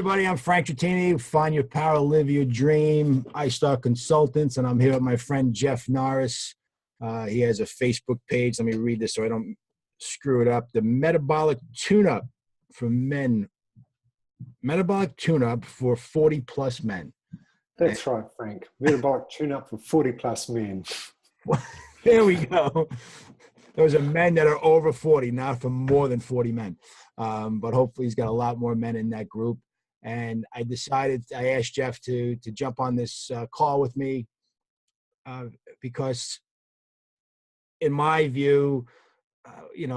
everybody. I'm Frank Trattini. Find your power, live your dream. iStar Consultants, and I'm here with my friend Jeff Norris. He has a Facebook page. Let me read this so I don't screw it up. The Metabolic Tune-Up for Men. Metabolic Tune-Up for 40-plus men. That's right, Frank. Metabolic Tune-Up for 40-plus men. There we go. Those are men that are over 40, not for more than 40 men. But hopefully he's got a lot more men in that group. And I asked Jeff to jump on this call with me because in my view,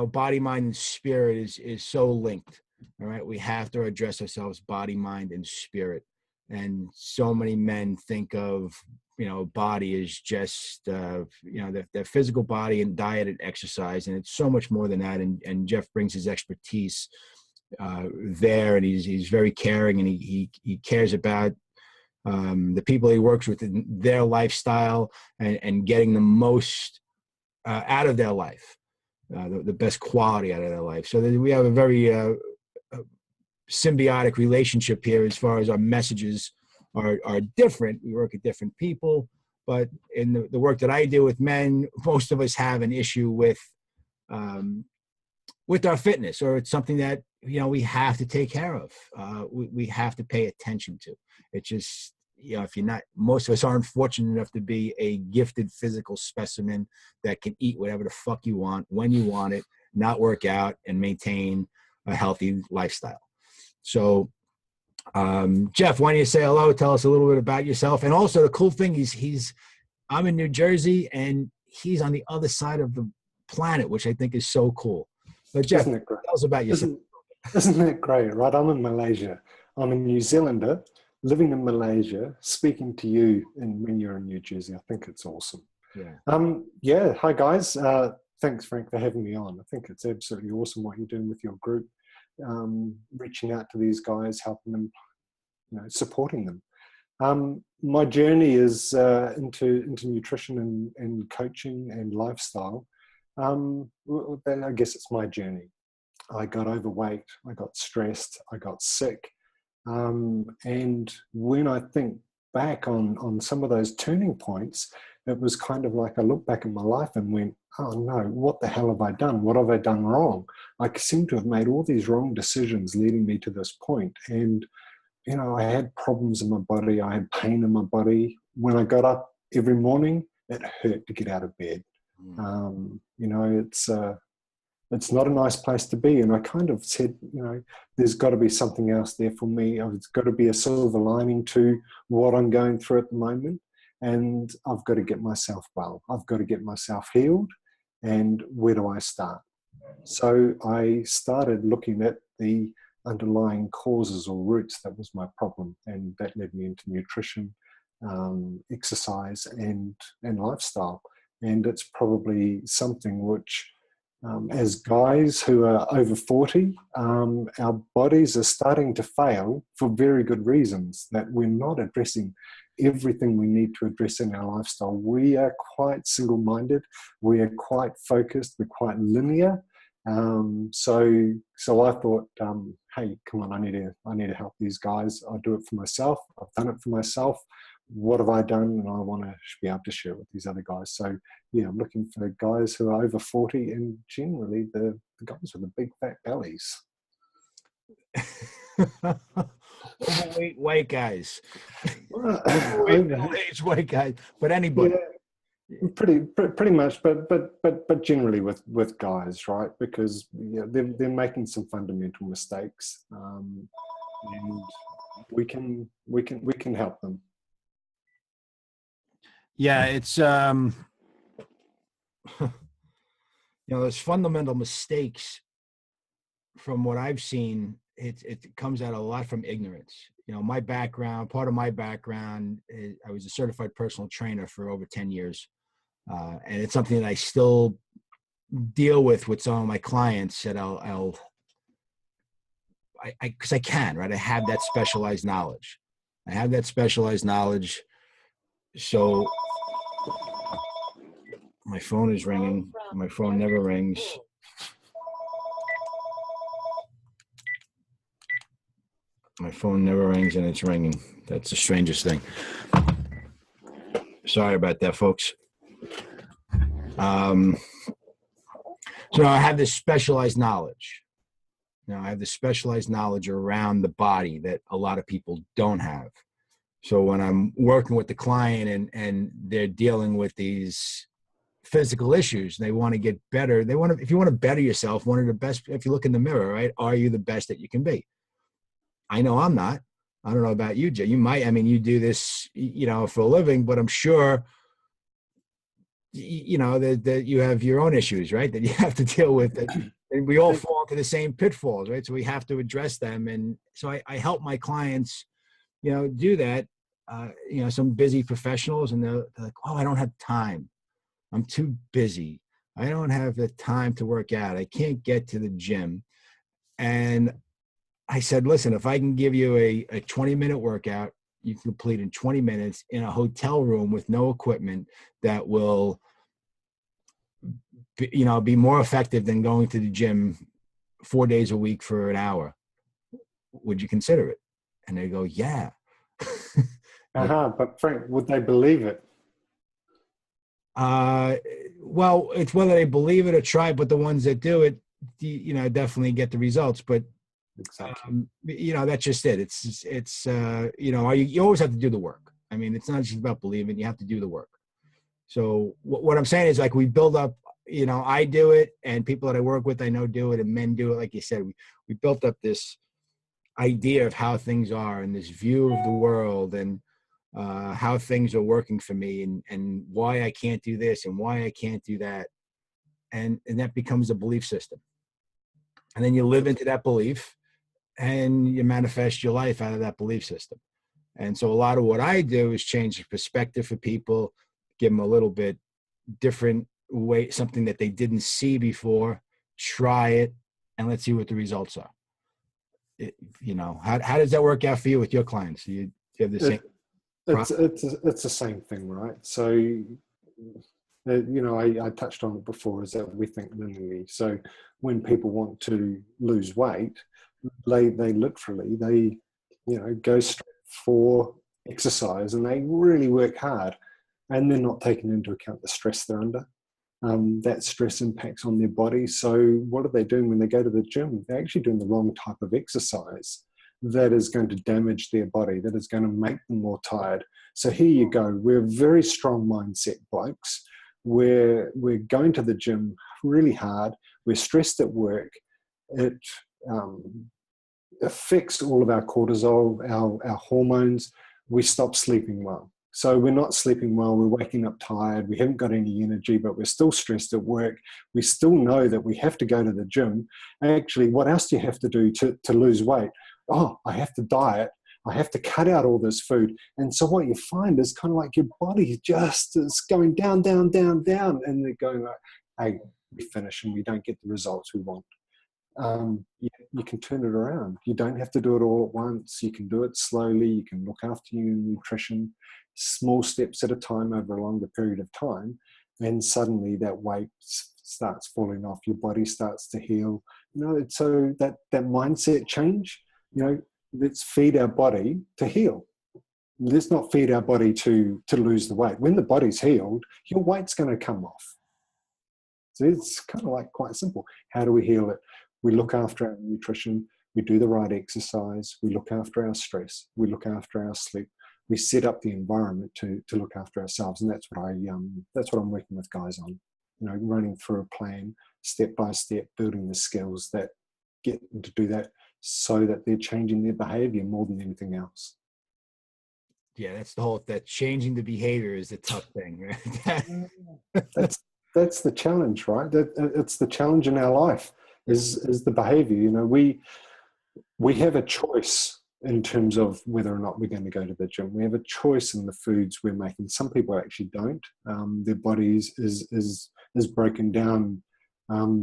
body, mind, and spirit is so linked. All right. We have to address ourselves, body, mind, and spirit. And so many men think of, body is just, their physical body and diet and exercise. And it's so much more than that. And Jeff brings his expertise there, and he's very caring, and he cares about the people he works with in their lifestyle and getting the most out of their life, the best quality out of their life. So we have a very symbiotic relationship here as far as our messages are different. We work with different people, but in the work that I do with men, most of us have an issue with our fitness, or it's something that, we have to take care of. We have to pay attention to. It's just, if you're not, most of us aren't fortunate enough to be a gifted physical specimen that can eat whatever the fuck you want, when you want it, not work out, and maintain a healthy lifestyle. So, Jeff, why don't you say hello? Tell us a little bit about yourself. And also the cool thing is I'm in New Jersey and he's on the other side of the planet, which I think is so cool. But Jeff, tell us about yourself. Isn't that great, right? I'm in Malaysia. I'm a New Zealander living in Malaysia, speaking to you when you're in New Jersey. I think it's awesome. Yeah. Hi guys. Thanks, Frank, for having me on. I think it's absolutely awesome what you're doing with your group. Reaching out to these guys, helping them, supporting them. My journey is into nutrition and coaching and lifestyle. I guess it's my journey. I got overweight, I got stressed, I got sick. And when I think back on some of those turning points, it was kind of like I look back in my life and went, oh no, what the hell have I done? What have I done wrong? I seem to have made all these wrong decisions leading me to this point. And, I had problems in my body. I had pain in my body. When I got up every morning, it hurt to get out of bed. It's not a nice place to be. And I kind of said, there's got to be something else there for me. There's got to be a silver lining to what I'm going through at the moment. And I've got to get myself well. I've got to get myself healed. And where do I start? So I started looking at the underlying causes or roots. That was my problem. And that led me into nutrition, exercise, and lifestyle. And it's probably something which, as guys who are over 40, our bodies are starting to fail for very good reasons, that we're not addressing everything we need to address in our lifestyle. We are quite single-minded. We are quite focused. We're quite linear. So I thought, hey, come on, I need to help these guys. I'll do it for myself. I've done it for myself. What have I done? And I want to be able to share it with these other guys. So yeah, I'm looking for guys who are over 40 and generally the guys with the big fat bellies. Overweight white guys. Overweight white guys, but anybody. Yeah, pretty much, but generally with guys, right? Because they're making some fundamental mistakes, and we can help them. Yeah, it's there's fundamental mistakes. From what I've seen, it comes out a lot from ignorance. My background, part of my background is I was a certified personal trainer for over 10 years. And it's something that I still deal with some of my clients that because I can, right? I have that specialized knowledge. So my phone is ringing. My phone never rings. My phone never rings and it's ringing. That's the strangest thing. Sorry about that, folks. So I have this specialized knowledge. I have this specialized knowledge around the body that a lot of people don't have. So when I'm working with the client and they're dealing with these physical issues, they want to get better. If you want to better yourself, one of the best, if you look in the mirror, right? Are you the best that you can be? I know I'm not. I don't know about you, Jay. You might, you do this, for a living, but I'm sure, that you have your own issues, right? That you have to deal with. And we all fall into the same pitfalls, right? So we have to address them. And so I help my clients, do that. Some busy professionals, and they're like, oh, I don't have time. I'm too busy. I don't have the time to work out. I can't get to the gym. And I said, listen, if I can give you a 20-minute workout, you can complete in 20 minutes in a hotel room with no equipment that will, be more effective than going to the gym 4 days a week for an hour. Would you consider it? And they go, yeah. But Frank, would they believe it? Well, it's whether they believe it or try, but the ones that do it, definitely get the results. But exactly, that's just it. It's you always have to do the work. It's not just about believing; you have to do the work. So what I'm saying is, like, we build up. I do it, and people that I work with, I know do it, and men do it. Like you said, we built up this idea of how things are and this view of the world and how things are working for me and why I can't do this and why I can't do that. And that becomes a belief system. And then you live into that belief and you manifest your life out of that belief system. And so a lot of what I do is change the perspective for people, give them a little bit different way, something that they didn't see before, try it, and let's see what the results are. How does that work out for you with your clients? Do you have the same? It's the same thing, right? So, I touched on it before, is that we think linearly. So when people want to lose weight, they literally, go straight for exercise and they really work hard, and they're not taking into account the stress they're under. That stress impacts on their body. So what are they doing when they go to the gym? They're actually doing the wrong type of exercise that is going to damage their body, that is going to make them more tired. So here you go. We're very strong mindset blokes. We're going to the gym really hard. We're stressed at work. It affects all of our cortisol, our hormones. We stop sleeping well. So we're not sleeping well, we're waking up tired, we haven't got any energy, but we're still stressed at work. We still know that we have to go to the gym. Actually, what else do you have to do to lose weight? Oh, I have to diet. I have to cut out all this food. And so what you find is kind of like your body just is going down, down, down, down. And they're going like, hey, we finish and we don't get the results we want. You can turn it around. You don't have to do it all at once. You can do it slowly. You can look after your nutrition, small steps at a time over a longer period of time. And suddenly that weight starts falling off. Your body starts to heal. So that mindset change, let's feed our body to heal. Let's not feed our body to lose the weight. When the body's healed, your weight's going to come off. So it's kind of like quite simple. How do we heal it? We look after our nutrition. We do the right exercise. We look after our stress. We look after our sleep. We set up the environment to look after ourselves, and that's what I'm working with guys on. Running through a plan, step by step, building the skills that get them to do that, so that they're changing their behavior more than anything else. Yeah, that changing the behavior is the tough thing, right? That's the challenge, right? It's the challenge in our life is the behavior. We have a choice in terms of whether or not we're going to go to the gym. We have a choice in the foods we're making. Some people actually don't. Their bodies is broken down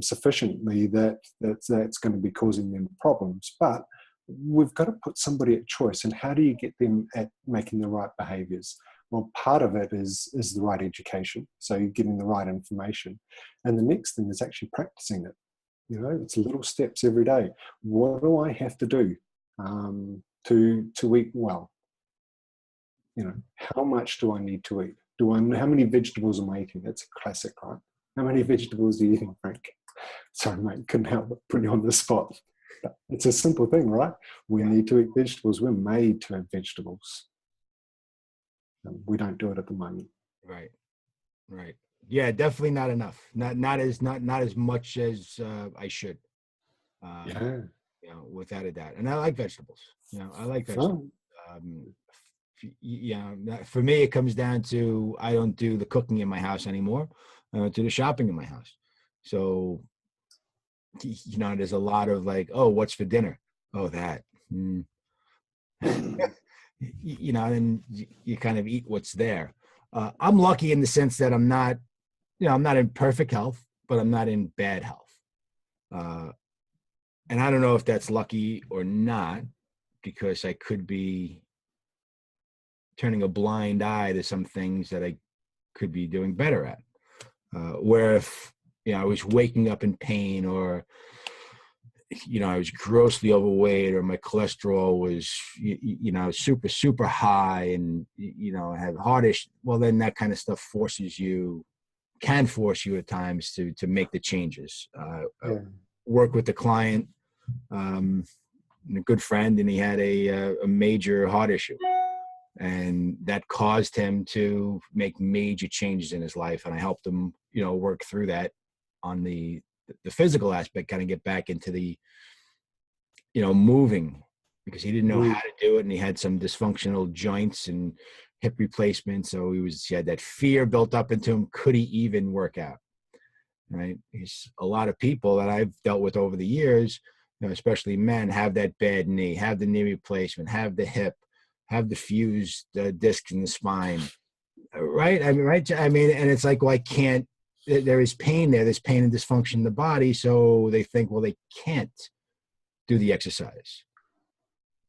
sufficiently that's going to be causing them problems. But we've got to put somebody at choice. And how do you get them at making the right behaviors? Well, part of it is the right education. So you're getting the right information. And the next thing is actually practicing it. It's little steps every day. What do I have to do? to eat well. You know, how much do I need to eat? How many vegetables am I eating? That's a classic, right? How many vegetables are you eating, Frank? Sorry, mate, couldn't help but put you on the spot. But it's a simple thing, right? We need to eat vegetables. We're made to have vegetables. We don't do it at the moment. Right. Right. Yeah, definitely not enough. Not as much as I should. Yeah. You know, without a doubt. And I like vegetables. You know, I like vegetables. For me, it comes down to I don't do the cooking in my house anymore. I don't do the shopping in my house. So, you know, there's a lot of like, oh, what's for dinner? Oh, that. You know, and you kind of eat what's there. I'm lucky in the sense that I'm not, you know, I'm not in perfect health, but I'm not in bad health. And I don't know if that's lucky or not, because I could be turning a blind eye to some things that I could be doing better at. Where if, you know, I was waking up in pain, or, you know, I was grossly overweight, or my cholesterol was, you know, super high, and, you know, I have heart issues, well, then that kind of stuff can force you at times to make the changes. Work with the client, a good friend, and he had a major heart issue, and that caused him to make major changes in his life. And I helped him, you know, work through that on the physical aspect, kind of get back into the, you know, moving, because he didn't know how to do it, and he had some dysfunctional joints and hip replacement. So he had that fear built up into him. Could he even work out? Right? He's a lot of people that I've dealt with over the years, you know, especially men, have that bad knee, have the knee replacement, have the hip, have the fused disc in the spine. Right? I mean, right? I mean, and it's like, well, I can't. There is pain there. There's pain and dysfunction in the body, so they think, well, they can't do the exercise.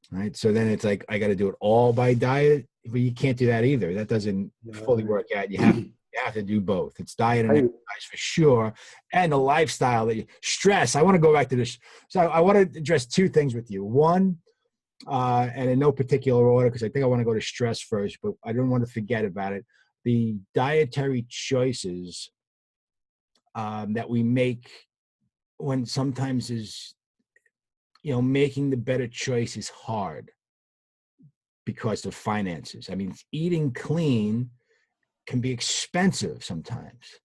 Right? So then it's like, I got to do it all by diet, but you can't do that either. That doesn't fully work out. You have to do both. It's diet and exercise for sure, and the lifestyle that stress. I want to go back to this. So I want to address two things with you. One, and in no particular order, because I think I want to go to stress first, but I don't want to forget about it. The dietary choices that we make, when sometimes is, you know, making the better choice is hard because of finances. I mean, eating clean can be expensive sometimes.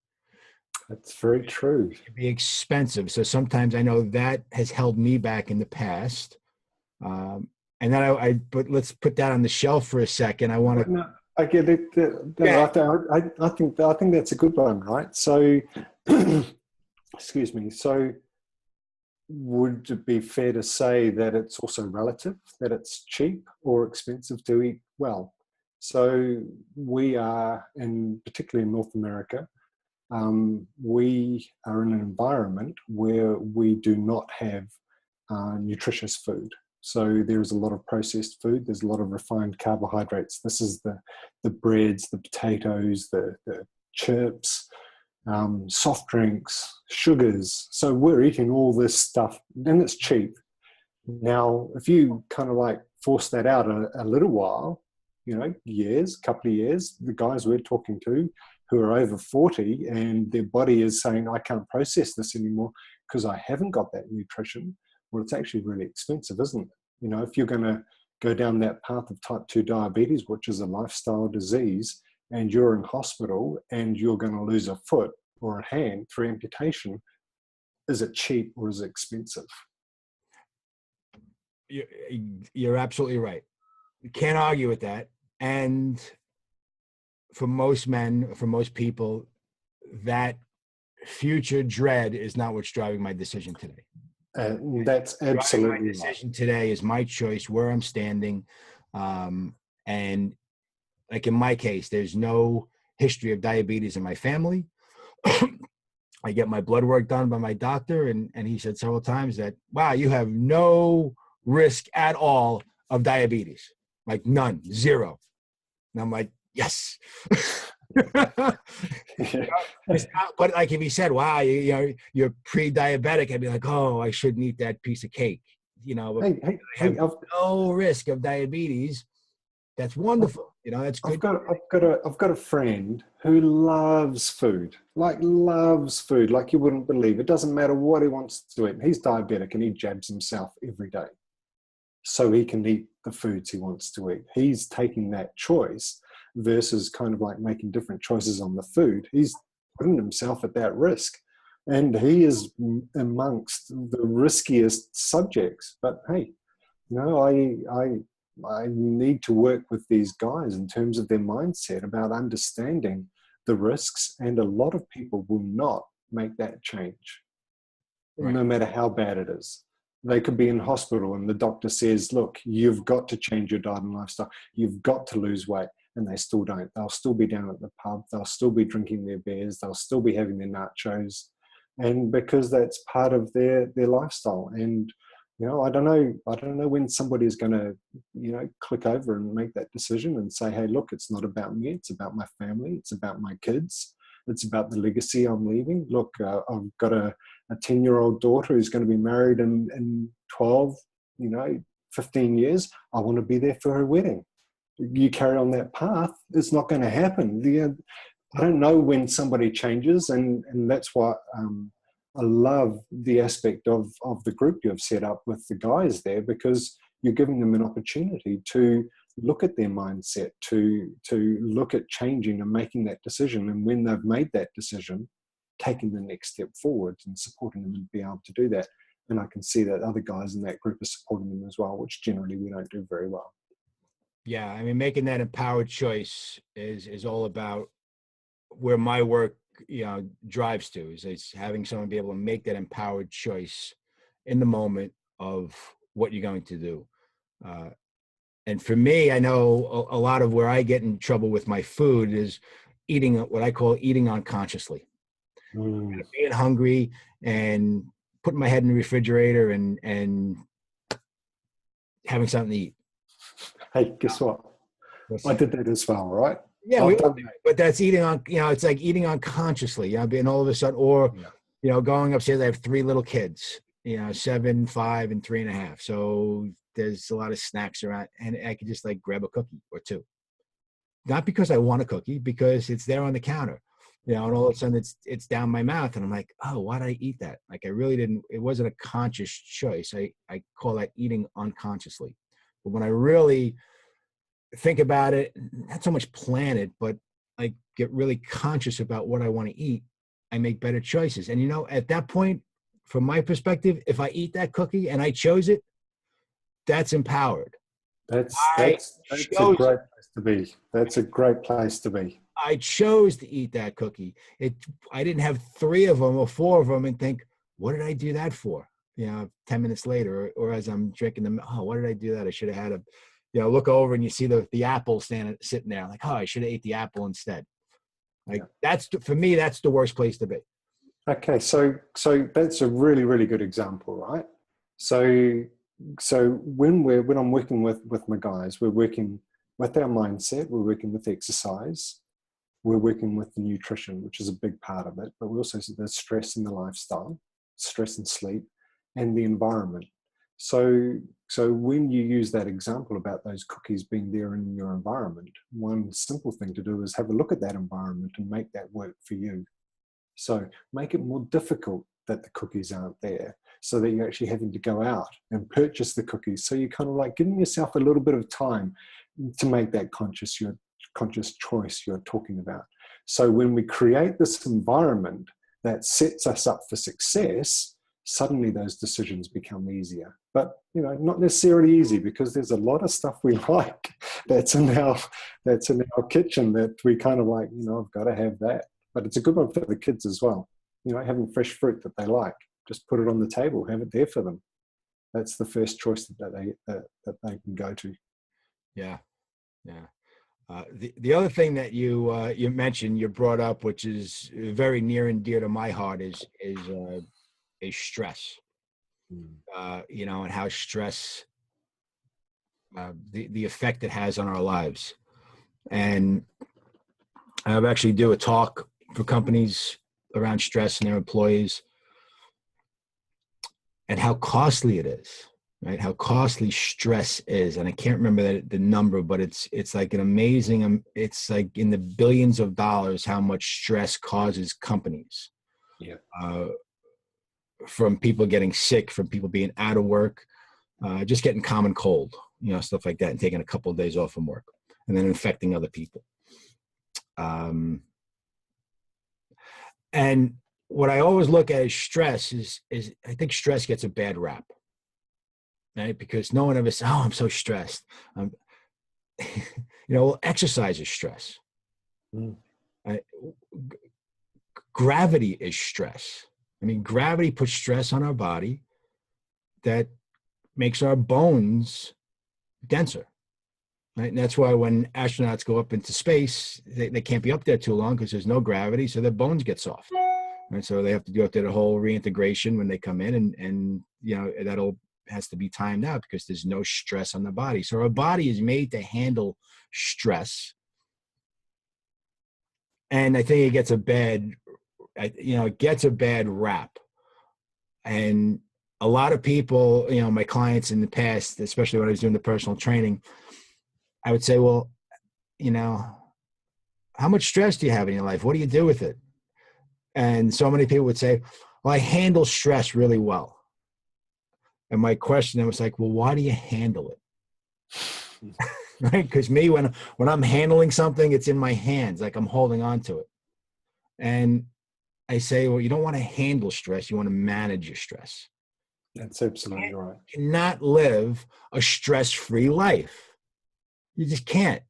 That's very true. It can be expensive. So sometimes I know that has held me back in the past. And then but let's put that on the shelf for a second. I want to. No, I get it. I think that's a good one, right? So, excuse me. So, would it be fair to say that it's also relative, that it's cheap or expensive to eat well? So we are, and particularly in North America, we are in an environment where we do not have nutritious food. So there's a lot of processed food. There's a lot of refined carbohydrates. This is the breads, the potatoes, the chips, soft drinks, sugars. So we're eating all this stuff, and it's cheap. Now, if you kind of like force that out a little while, you know, couple of years, the guys we're talking to who are over 40 and their body is saying, I can't process this anymore because I haven't got that nutrition. Well, it's actually really expensive, isn't it? You know, if you're going to go down that path of type 2 diabetes, which is a lifestyle disease, and you're in hospital and you're going to lose a foot or a hand through amputation, is it cheap or is it expensive? You're absolutely right. You can't argue with that. And for most men, for most people, that future dread is not what's driving my decision today. That's absolutely my decision today is my choice, where I'm standing. And like in my case, there's no history of diabetes in my family. I get my blood work done by my doctor, and he said several times that, wow, you have no risk at all of diabetes. Like none, zero. And I'm like, yes. But like if he said, wow, you're pre-diabetic, I'd be like, oh, I shouldn't eat that piece of cake. Hey, hey, have hey! no risk of diabetes. That's wonderful. That's good. I've got a friend who loves food, like you wouldn't believe. It doesn't matter what he wants to eat. He's diabetic and he jabs himself every day so he can eat the foods he wants to eat. He's taking that choice versus kind of like making different choices on the food. He's putting himself at that risk. And he is amongst the riskiest subjects. But hey, I need to work with these guys in terms of their mindset about understanding the risks. And a lot of people will not make that change, Right. no matter how bad it is. They could be in hospital and the doctor says, look, you've got to change your diet and lifestyle. You've got to lose weight. And they still don't. They'll still be down at the pub. They'll still be drinking their beers. They'll still be having their nachos. And because that's part of their lifestyle. And, I don't know when somebody is going to, click over and make that decision and say, hey, look, it's not about me. It's about my family. It's about my kids. It's about the legacy I'm leaving. Look, I've got a 10-year-old daughter who's going to be married in 12, 15 years. I want to be there for her wedding. You carry on that path, it's not going to happen. I don't know when somebody changes, and that's why I love the aspect of the group you've set up with the guys there, because you're giving them an opportunity to look at their mindset, to look at changing and making that decision. And when they've made that decision, taking the next step forward and supporting them and be able to do that. And I can see that other guys in that group are supporting them as well, which generally we don't do very well. Yeah, I mean, making that empowered choice is all about where my work, drives to, is having someone be able to make that empowered choice in the moment of what you're going to do. And for me, I know a lot of where I get in trouble with my food is eating what I call eating unconsciously. Being hungry and putting my head in the refrigerator and having something to eat. Hey, guess what? I did that as well, right? Yeah, we all do it, but that's eating on, it's like eating unconsciously, being all of a sudden, or, going upstairs. I have 3 little kids, 7, 5, and 3.5. So there's a lot of snacks around, and I could just like grab a cookie or 2. Not because I want a cookie, because it's there on the counter, and all of a sudden it's down my mouth, and I'm like, oh, why did I eat that? Like I really didn't. It wasn't a conscious choice. I call that eating unconsciously. But when I really think about it, not so much plan it, but I get really conscious about what I want to eat, I make better choices. And at that point, from my perspective, if I eat that cookie and I chose it, that's empowered. That's a great place to be. That's a great place to be. I chose to eat that cookie. I didn't have 3 of them or 4 of them and think, what did I do that for? 10 minutes later, or as I'm drinking them, oh, what did I do that? I should have had look over and you see the apple sitting there. Like, oh, I should have ate the apple instead. Like that's, for me, that's the worst place to be. Okay. So that's a really, really good example, right? So when I'm working with my guys, we're working with our mindset, we're working with exercise, we're working with the nutrition, which is a big part of it, but we also see the stress in the lifestyle, stress and sleep, and the environment. So when you use that example about those cookies being there in your environment, one simple thing to do is have a look at that environment and make that work for you. So make it more difficult that the cookies aren't there, so that you're actually having to go out and purchase the cookies. So you're kind of like giving yourself a little bit of time to make that conscious choice you're talking about. So when we create this environment that sets us up for success, suddenly those decisions become easier. But not necessarily easy, because there's a lot of stuff we like that's in our kitchen that we kind of like, I've got to have that. But it's a good one for the kids as well. Having fresh fruit that they like, just put it on the table, have it there for them. That's the first choice that they can go to. Yeah. The other thing that you mentioned, you brought up, which is very near and dear to my heart, is stress. And how stress, the effect it has on our lives. And I've actually do a talk for companies around stress and their employees, and how costly it is. right? How costly stress is. And I can't remember the number, but it's like an amazing, it's like in the billions of dollars, how much stress causes companies. Yeah. From people getting sick, from people being out of work, just getting common cold, stuff like that, and taking a couple of days off from work, and then infecting other people. And what I always look at as stress is I think stress gets a bad rap, right? Because no one ever says, "Oh, I'm so stressed." Well, exercise is stress. Mm. Right? Gravity is stress. I mean, gravity puts stress on our body that makes our bones denser. Right? And that's why when astronauts go up into space, they can't be up there too long because there's no gravity, so their bones get soft. And so they have to do up to the whole reintegration when they come in, and that'll has to be timed out because there's no stress on the body. So our body is made to handle stress, and I think it gets a bad rap. And a lot of people, my clients in the past, especially when I was doing the personal training, I would say, well, how much stress do you have in your life? What do you do with it? And so many people would say, well, I handle stress really well. And my question was like, well, why do you handle it? Right? Because me, when I'm handling something, it's in my hands, like I'm holding on to it. And I say, well, you don't want to handle stress. You want to manage your stress. That's absolutely right. You cannot live a stress-free life. You just can't.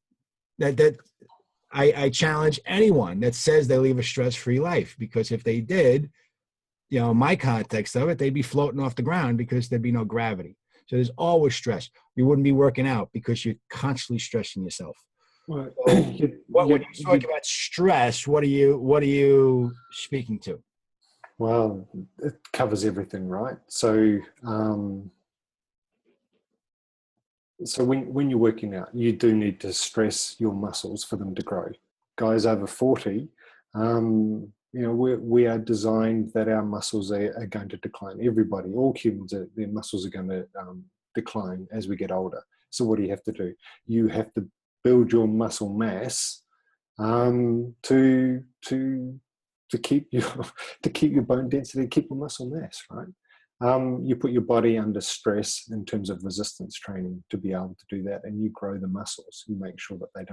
I challenge anyone that says they live a stress-free life, because if they did, my context of it, they'd be floating off the ground because there'd be no gravity. So there's always stress. You wouldn't be working out because you're constantly stressing yourself. Well, So when you talk about stress, what are you speaking to? Well, it covers everything, right? So, so when you're working out, you do need to stress your muscles for them to grow. Guys over 40, we are designed that our muscles are going to decline. Everybody, all humans, their muscles are going to decline as we get older. So what do you have to do? You have to build your muscle mass to keep your bone density, keep your muscle mass, right? You put your body under stress in terms of resistance training to be able to do that, and you grow the muscles. You make sure that they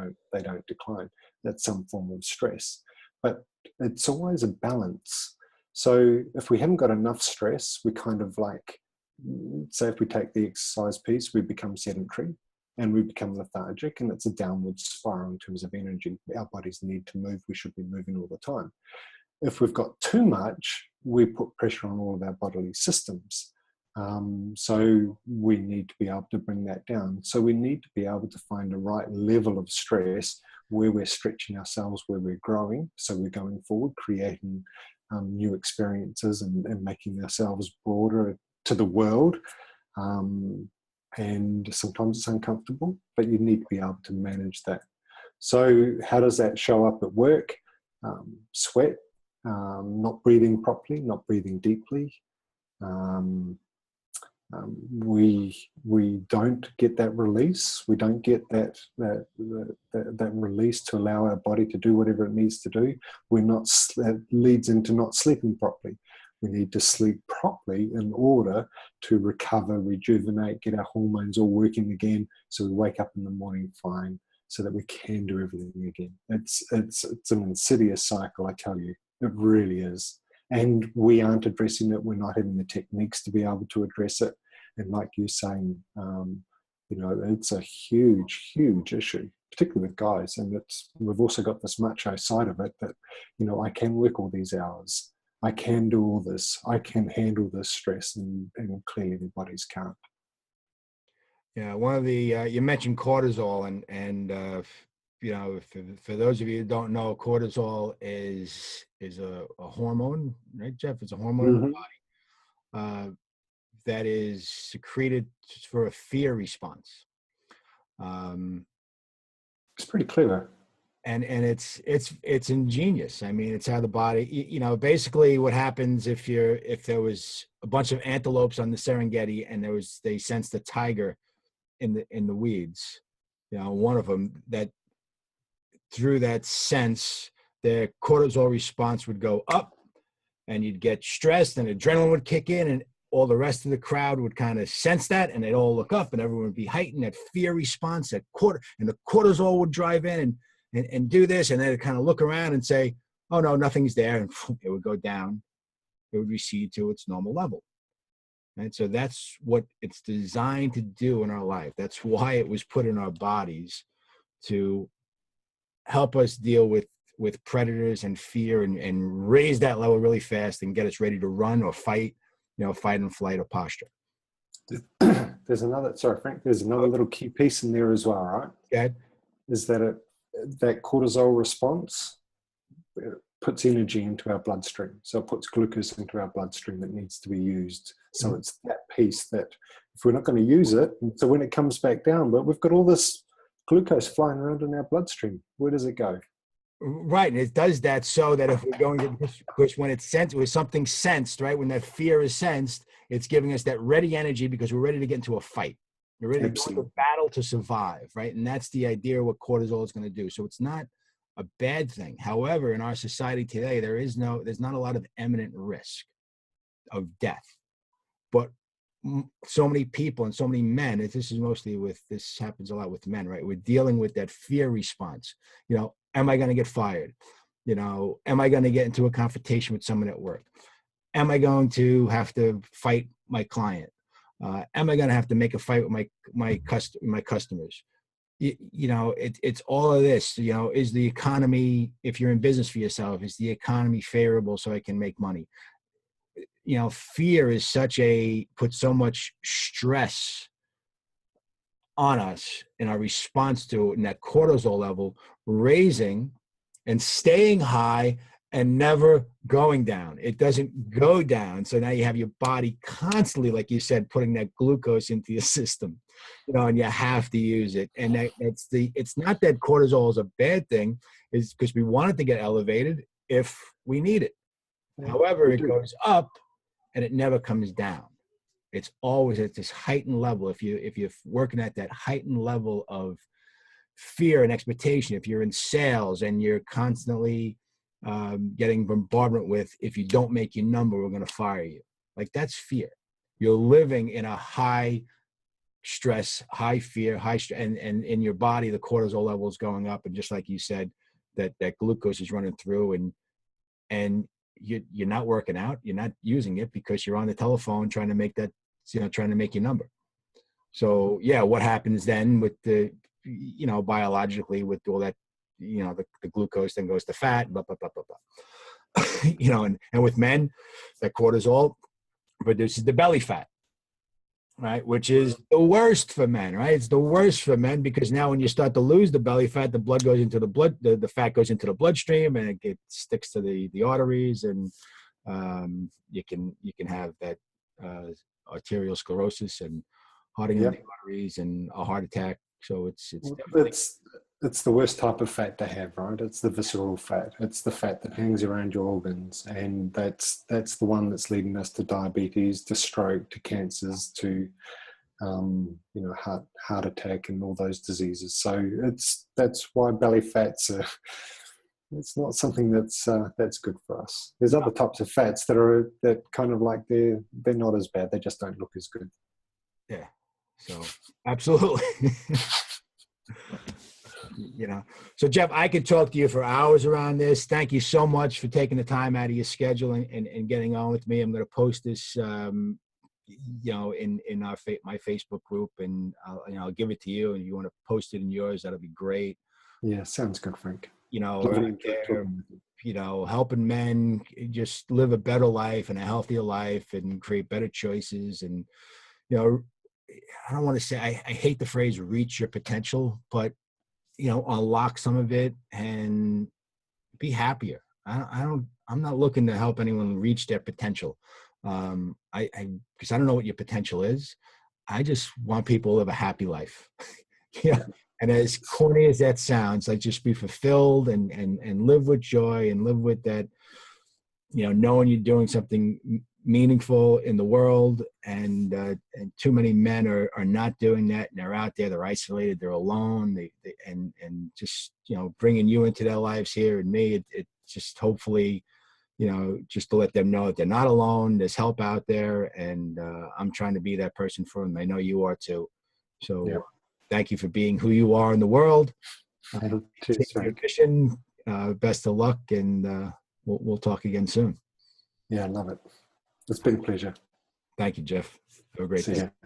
don't decline. That's some form of stress, but it's always a balance. So if we haven't got enough stress, we kind of like, say, if we take the exercise piece, we become sedentary and we become lethargic, and it's a downward spiral in terms of energy. Our bodies need to move. We should be moving all the time. If we've got too much, we put pressure on all of our bodily systems. So we need to be able to bring that down. So we need to be able to find the right level of stress where we're stretching ourselves, where we're growing. So we're going forward, creating new experiences and making ourselves broader to the world. And sometimes it's uncomfortable, but you need to be able to manage that. So how does that show up at work? Sweat, not breathing properly, not breathing deeply. We don't get that release. We don't get that release to allow our body to do whatever it needs to do. That leads into not sleeping properly. We need to sleep properly in order to recover, rejuvenate, get our hormones all working again, so we wake up in the morning fine, so that we can do everything again. It's an insidious cycle, I tell you. It really is. And we aren't addressing it. We're not having the techniques to be able to address it. And like you're saying, it's a huge, huge issue, particularly with guys. And we've also got this macho side of it that, I can work all these hours. I can do all this. I can handle this stress, and clearly the bodies can't. Yeah, one of the you mentioned cortisol, and for those of you who don't know, cortisol is a hormone, right, Jeff? It's a hormone in the body that is secreted for a fear response. It's pretty clever. and it's ingenious. I mean, it's how the body, you know, basically what happens if there was a bunch of antelopes on the Serengeti and they sensed a tiger in the weeds, you know, one of them, that through that sense, their cortisol response would go up, and you'd get stressed, and adrenaline would kick in, and all the rest of the crowd would kind of sense that, and they'd all look up, and everyone would be heightened, that fear response, and the cortisol would drive in and do this, and then they'd kind of look around and say, oh no, nothing's there, and it would go down. It would recede to its normal level. And so that's what it's designed to do in our life. That's why it was put in our bodies, to help us deal with predators and fear, and raise that level really fast and get us ready to run or fight, you know, fight and flight or posture. There's another, sorry, Frank, there's another little key piece in there as well, right? Yeah. Is that that cortisol response puts energy into our bloodstream. So it puts glucose into our bloodstream that needs to be used. So it's that piece that if we're not going to use it, so when it comes back down, but we've got all this glucose flying around in our bloodstream, where does it go? Right, and it does that so that if we're going to, because when it's sensed, when something's sensed, right, when that fear is sensed, it's giving us that ready energy because we're ready to get into a fight. We're ready to go into a battle to survive, right? And that's the idea of what cortisol is going to do. So it's not a bad thing. However, in our society today, there's not a lot of imminent risk of death. But so many people and so many men, this happens a lot with men, right? We're dealing with that fear response. You know, am I going to get fired? You know, am I going to get into a confrontation with someone at work? Am I going to have to fight my client? Am I going to have to make a fight with my customers? You know, it's all of this. You know, is the economy, if you're in business for yourself, is the economy favorable so I can make money? You know, fear is puts so much stress on us in our response to it, and that cortisol level raising and staying high and never going down. It doesn't go down. So now you have your body constantly, like you said, putting that glucose into your system, you know, and you have to use it. And it's not that cortisol is a bad thing, it's because we want it to get elevated if we need it. Yeah, however, it goes up and it never comes down. It's always at this heightened level. If you're working at that heightened level of fear and expectation, if you're in sales and you're constantly getting bombardment with, if you don't make your number, we're going to fire you. Like, that's fear. You're living in a high stress, high fear, and in your body, the cortisol level is going up. And just like you said, that glucose is running through, and you're not working out, you're not using it because you're on the telephone trying to make your number. So yeah, what happens then with biologically with all that, the glucose then goes to fat, blah, blah, blah, blah, blah. And with men, that cortisol produces the belly fat, right? Which is the worst for men, right? It's the worst for men because now when you start to lose the belly fat, the blood goes into the blood, the fat goes into the bloodstream, and it sticks to the arteries, and you can have that arterial sclerosis and hardening of the arteries and a heart attack. So it's the worst type of fat to have, right? It's the visceral fat. It's the fat that hangs around your organs, and that's the one that's leading us to diabetes, to stroke, to cancers, to heart attack, and all those diseases. So that's why belly fat's it's not something that's good for us. There's other types of fats that kind of like they're not as bad. They just don't look as good. Yeah. So absolutely. So Jeff, I could talk to you for hours around this. Thank you so much for taking the time out of your schedule and getting on with me. I'm going to post this, in my Facebook group, and I'll give it to you. And if you want to post it in yours, that'll be great. Yeah, sounds good, Frank. Right there, helping men just live a better life and a healthier life and create better choices. And, I don't want to say, I hate the phrase reach your potential, but, unlock some of it and be happier. I'm not looking to help anyone reach their potential. Because I don't know what your potential is. I just want people to live a happy life. Yeah. And as corny as that sounds, like just be fulfilled and live with joy and live with that, knowing you're doing something meaningful in the world. And too many men are not doing that, and they're out there, they're isolated, they're alone. And just, bringing you into their lives here and me, it just hopefully, just to let them know that they're not alone. There's help out there, and I'm trying to be that person for them. I know you are too. So Yeah. thank you for being who you are in the world. Cheers, Take your Frank. mission. Best of luck, and we'll talk again soon. Yeah, I love it. It's been a pleasure. Thank you, Jeff. Have a great See day. you.